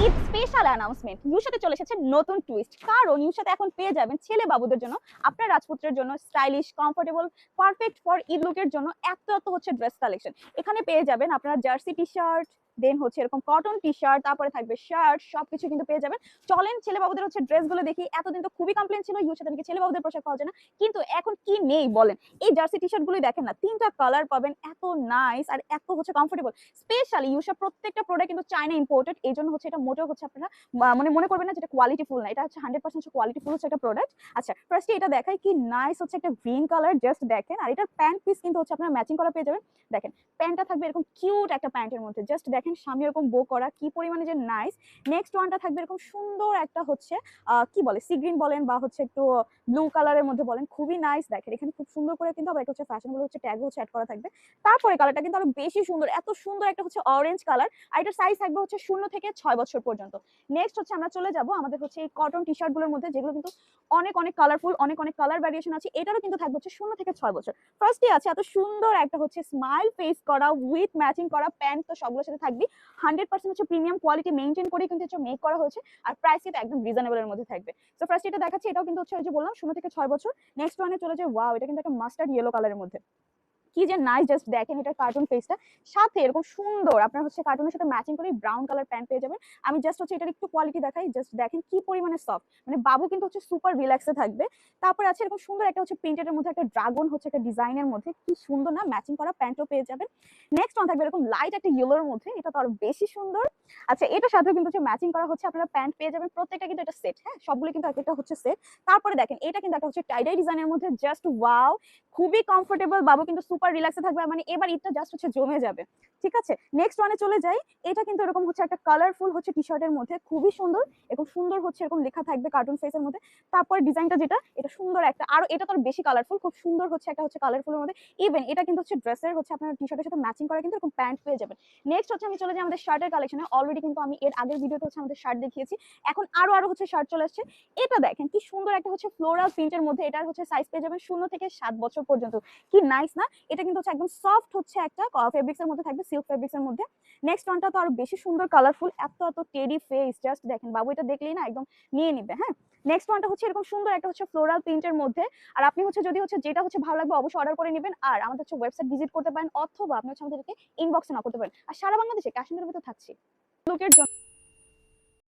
Eid special announcement, your সাথে চলে এসেছে নতুন টুইস্ট। কারণ ইউর সাথে এখন পেয়ে যাবেন ছেলে বাবুদের জন্য, আপনার রাজপুত্রের জন্য stylish, comfortable, perfect for Eid লুকের জন্য এত এত হচ্ছে ড্রেস কালেকশন। এখানে পেয়ে যাবেন আপনারা জার্সি টি শার্ট, দেন হচ্ছে এরকম কটন টি শার্ট, তারপরে থাকবে শার্ট, সবকিছু কিন্তু পেয়ে যাবেন। চলেন ছেলে বাবুদের হচ্ছে ড্রেসগুলো দেখি। এতদিন তো খুবই কমপ্লেন ছিল ইউর সাথে নাকি ছেলে বাবুদের পোশাক পাওয়া যায় না, কিন্তু এখন কি নেই বলেন। এই জার্সি টি শার্ট গুলোই দেখেন না, 3টা কালার পাবেন, এত নাইস আর এত হচ্ছে কমফোর্টেবল। স্পেশালি ইউর প্রত্যেকটা প্রোডাক্ট কিন্তু চায়না ইম্পোর্টেড, এই জন্য হচ্ছে এটা মোটেও হচ্ছে আপনারা মানে মনে করবেন না যেটা কোয়ালিটি ফুল না, এটা হচ্ছে 100% কোয়ালিটি ফুল হচ্ছে একটা প্রোডাক্ট। আচ্ছা, ফার্স্টে এটা দেখাই কি নাইস হচ্ছে একটা গ্রিন কালার, জাস্ট দেখেন। আর এটার প্যান্ট পিস কিন্তু হচ্ছে আপনারা ম্যাচিং করা পেয়ে যাবেন। দেখেন প্যান্টটা থাকবে এরকম কিউট একটা প্যান্টের মধ্যে, জাস্ট দেখেন সামনে এরকম বো করা, কি পরিমাণে যে নাইস। নেক্সট ওয়ানটা থাকবে এরকম সুন্দর একটা হচ্ছে কি বলে সি গ্রিন বলেন বা হচ্ছে একটু ব্লু কালারের মধ্যে বলেন, খুবই নাইস। দেখেন এখানে খুব সুন্দর করে কিন্তু আবার একটা হচ্ছে ফ্যাশন গুলো হচ্ছে ট্যাগ হচ্ছে অ্যাড করা থাকবে। তারপরে কালারটা কিন্তু আরো বেশি সুন্দর, এত সুন্দর একটা হচ্ছে অরেঞ্জ কালার। আর এটার সাইজ থাকবে হচ্ছে 0 থেকে 6 বছর পর্যন্ত। নেক্সট হচ্ছে আমরা চলে যাব আমাদের হচ্ছে এই কটন টি শার্ট গুলোর মধ্যে, যেগুলো কিন্তু অনেক অনেক কালারফুল, অনেক অনেক কালার ভ্যারিয়েশন আছে। এটারও কিন্তু থাকবে হচ্ছে 0 থেকে 6 বছর। ফার্স্টে আছে এত সুন্দর একটা হচ্ছে স্মাইল ফেস করা উইথ ম্যাচিং করা প্যান্ট, তো সবগুলোর সাথে থাকবে 100% হচ্ছে প্রিমিয়াম কোয়ালিটি মেইনটেইন করে কিন্তু হচ্ছে মেক করা হয়েছে। আর প্রাইস এটা একদম রিজনেবল এর মধ্যে থাকবে। তো ফার্স্ট এটা দেখাচ্ছি, এটাও কিন্তু হচ্ছে ওই যে বললাম 0 থেকে 6 বছর। নেক্সট ওয়ানে চলে যায়, ওয়াও, এটা কিন্তু একটা মাস্টার্ড ইয়েলো কালারের মধ্যে, কি যে নাইস, জাস্ট দেখেন এটার কার্টুন ফেসটা। সাথে এরকম সুন্দর আপনার হচ্ছে কার্টুনের সাথে ম্যাচিং করে ব্রাউন কালার প্যান্ট পেয়ে যাবেন। আমি জাস্ট হচ্ছে এটার একটু কোয়ালিটি দেখাই, জাস্ট দেখেন কি পরিমাণে সফট, মানে বাবু কিন্তু হচ্ছে সুপার রিল্যাক্সে থাকবে। তারপরে আছে এরকম সুন্দর একটা হচ্ছে প্রিন্টের মধ্যে একটা ড্রাগন হচ্ছে একটা ডিজাইনের মধ্যে, কি সুন্দর না, ম্যাচিং করা প্যান্টও পেয়ে যাবেন। নেক্সট ওয়ান থাকবে এরকম লাইট একটা ইয়েলোর মধ্যে, এটা তো আরো বেশি সুন্দর। আচ্ছা, এটার সাথেও কিন্তু হচ্ছে ম্যাচিং করা হচ্ছে আপনারা প্যান্ট পেয়ে যাবেন, প্রত্যেকটা কিন্তু এটা সেট, হ্যাঁ সবগুলো কিন্তু একটা হচ্ছে সেট। তারপরে দেখেন এটা কিন্তু একটা হচ্ছে টাইডাই ডিজাইনের মধ্যে, জাস্ট ওয়াও, খুবই কমফোর্টেবল, বাবু কিন্তু সুপার রিল্যাক্সে থাকবে, মানে এবার ঈদটা জাস্ট হচ্ছে জমে যাবে। ঠিক আছে, নেক্সট ওয়ানে চলে যাই। এটা কিন্তু এরকম হচ্ছে একটা কালারফুল হচ্ছে টি শার্টের মধ্যে, খুবই সুন্দর, এরকম সুন্দর হচ্ছে এরকম লেখা থাকবে কার্টুন ফেসের মধ্যে। তারপরে ডিজাইনটা যেটা, এটা সুন্দর একটা, আরো এটা তো বেশি কালারফুল, খুব সুন্দর হচ্ছে একটা হচ্ছে কালারফুলের মধ্যে। ইভেন এটা কিন্তু হচ্ছে ড্রেসের হচ্ছে আপনার টি শার্টের সাথে ম্যাচিং করা কিন্তু এরকম প্যান্ট পেয়ে যাবেন। নেক্সট হচ্ছে আমি চলে যাই আমাদের শার্টের কালেকশনে। অলরেডি কিন্তু আমি এর আগের ভিডিওতে হচ্ছে আমাদের শার্ট দেখিয়েছি, এখন আরো আরো হচ্ছে শার্ট চলে আসছে। এটা দেখেন কি সুন্দর একটা হচ্ছে ফ্লোরাল প্রিন্টের মধ্যে, এটার হচ্ছে সাইজ পেয়ে যাবেন 0 থেকে 7 বছর পর্যন্ত। কি নাইস না, এটা কিন্তু হচ্ছে একদম সফট হচ্ছে একটা ফেব্রিক্স এর মধ্যে থাকবে, সিল্ক ফেব্রিক্স এর মধ্যে। নেক্সট ওয়ানটা তো আরো বেশি সুন্দর কালারফুল, এত এত টেডি ফেস, জাস্ট দেখেন বাবু এটা দেখলেই না একদম নিয়ে নিবে। হ্যাঁ, নেক্সট ওয়ানটা হচ্ছে এরকম সুন্দর একটা হচ্ছে ফ্লোরাল প্রিন্টের মধ্যে। আর আপনি হচ্ছে যদি হচ্ছে যেটা হচ্ছে ভালো লাগবে অবশ্যই অর্ডার করে নেবেন, আর আমাদের হচ্ছে ওয়েবসাইট ভিজিট করতে পারেন, অথবা আপনি হচ্ছে আমাদেরকে ইনবক্সে না করতে পারেন। আর সারা বাংলাদেশে ক্যাশ অন ডেলিভারিতে থাকছি লুকের জন্য।